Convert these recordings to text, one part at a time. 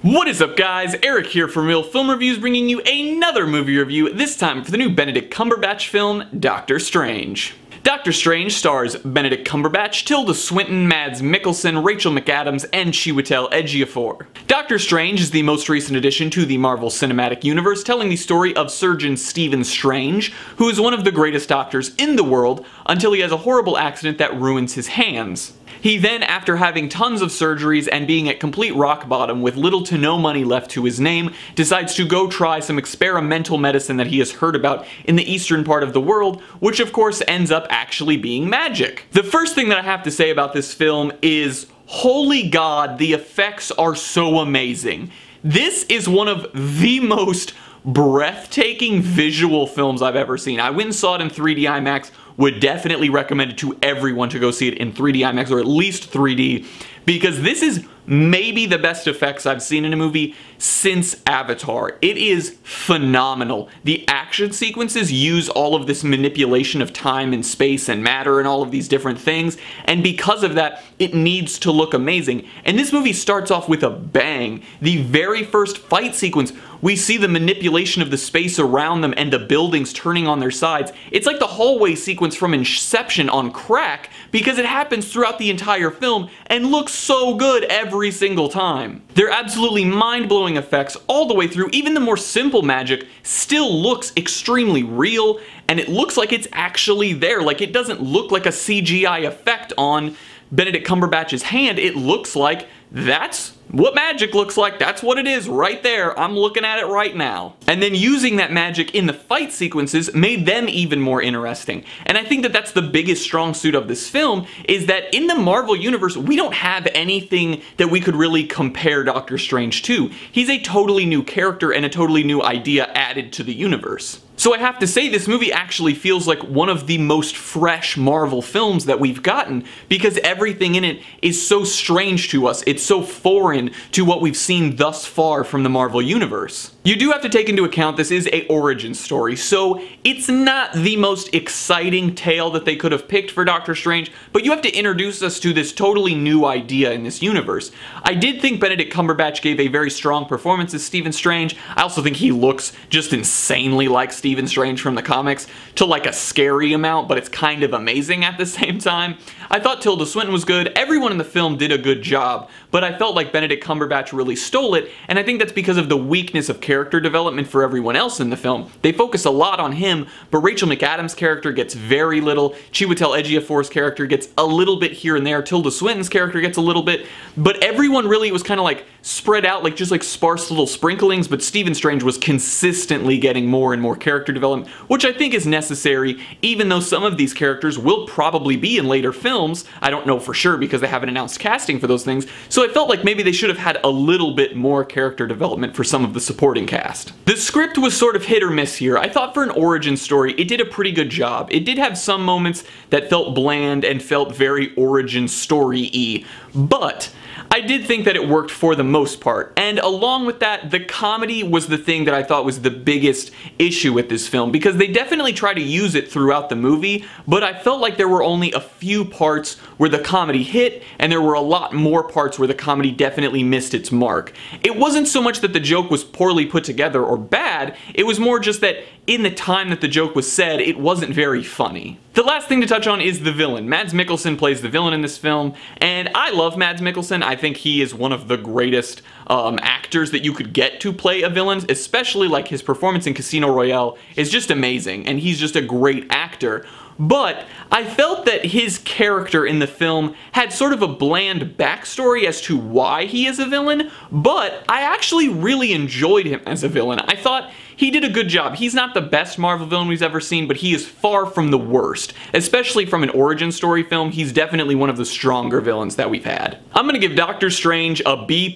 What is up guys, Eric here from Real Film Reviews bringing you another movie review, this time for the new Benedict Cumberbatch film, Doctor Strange. Doctor Strange stars Benedict Cumberbatch, Tilda Swinton, Mads Mikkelsen, Rachel McAdams, and Chiwetel Ejiofor. Doctor Strange is the most recent addition to the Marvel Cinematic Universe, telling the story of Surgeon Stephen Strange, who is one of the greatest doctors in the world until he has a horrible accident that ruins his hands. He then, after having tons of surgeries and being at complete rock bottom with little to no money left to his name, decides to go try some experimental medicine that he has heard about in the eastern part of the world, which of course ends up actually being magic. The first thing that I have to say about this film is, holy God, the effects are so amazing. This is one of the most breathtaking visual films I've ever seen. I went and saw it in 3D IMAX, would definitely recommend it to everyone to go see it in 3D IMAX or at least 3D, because this is maybe the best effects I've seen in a movie since Avatar. It is phenomenal. The action sequences use all of this manipulation of time and space and matter and all of these different things, and because of that, it needs to look amazing. And this movie starts off with a bang. The very first fight sequence, we see the manipulation of the space around them and the buildings turning on their sides. It's like the hallway sequence from Inception on crack, because it happens throughout the entire film and looks so good every single time. They're absolutely mind-blowing effects all the way through. Even the more simple magic still looks extremely real, and it looks like it's actually there. Like, it doesn't look like a CGI effect on Benedict Cumberbatch's hand. It looks like that's what magic looks like. That's what it is right there. I'm looking at it right now. And then using that magic in the fight sequences made them even more interesting. And I think that that's the biggest strong suit of this film, is that in the Marvel Universe, we don't have anything that we could really compare Doctor Strange to. He's a totally new character and a totally new idea added to the universe. So I have to say, this movie actually feels like one of the most fresh Marvel films that we've gotten, because everything in it is so strange to us. It's so foreign to what we've seen thus far from the Marvel Universe. You do have to take into account this is an origin story, so it's not the most exciting tale that they could have picked for Doctor Strange, but you have to introduce us to this totally new idea in this universe. I did think Benedict Cumberbatch gave a very strong performance as Stephen Strange. I also think he looks just insanely like Stephen Strange from the comics, to like a scary amount, but it's kind of amazing at the same time. I thought Tilda Swinton was good. Everyone in the film did a good job, but I felt like Benedict Cumberbatch really stole it, and I think that's because of the weakness of character development for everyone else in the film. They focus a lot on him, but Rachel McAdams' character gets very little. Chiwetel Ejiofor's character gets a little bit here and there. Tilda Swinton's character gets a little bit, but everyone really was kind of like spread out, like just like sparse little sprinklings, but Stephen Strange was consistently getting more and more character development, which I think is necessary, even though some of these characters will probably be in later films. I don't know for sure because they haven't announced casting for those things, so I felt like maybe they should have had a little bit more character development for some of the supporting cast. The script was sort of hit or miss here. I thought for an origin story, it did a pretty good job. It did have some moments that felt bland and felt very origin story-y, but I did think that it worked for the most part, and along with that, the comedy was the thing that I thought was the biggest issue with this film, because they definitely try to use it throughout the movie, but I felt like there were only a few parts where the comedy hit, and there were a lot more parts where the comedy definitely missed its mark. It wasn't so much that the joke was poorly put together or bad, it was more just that in the time that the joke was said, it wasn't very funny. The last thing to touch on is the villain. Mads Mikkelsen plays the villain in this film, and I love Mads Mikkelsen. I think he is one of the greatest actors that you could get to play a villain, especially like his performance in Casino Royale is just amazing, and he's just a great actor. But I felt that his character in the film had sort of a bland backstory as to why he is a villain, but I actually really enjoyed him as a villain. I thought he did a good job. He's not the best Marvel villain we've ever seen, but he is far from the worst. Especially from an origin story film, he's definitely one of the stronger villains that we've had. I'm gonna give Doctor Strange a B+.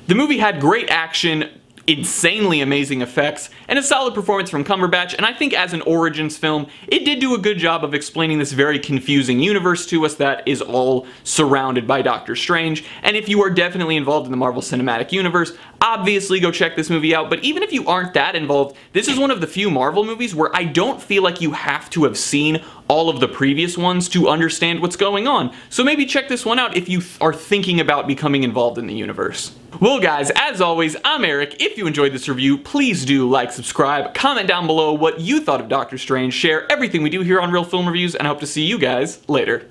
The movie had great action, insanely amazing effects, and a solid performance from Cumberbatch, and I think as an Origins film, it did do a good job of explaining this very confusing universe to us that is all surrounded by Doctor Strange. And if you are definitely involved in the Marvel Cinematic Universe, obviously go check this movie out, but even if you aren't that involved, this is one of the few Marvel movies where I don't feel like you have to have seen all of the previous ones to understand what's going on. So maybe check this one out if you are thinking about becoming involved in the universe. Well guys, as always, I'm Eric. If you enjoyed this review, please do like, subscribe, comment down below what you thought of Doctor Strange, share everything we do here on Real Film Reviews, and I hope to see you guys later.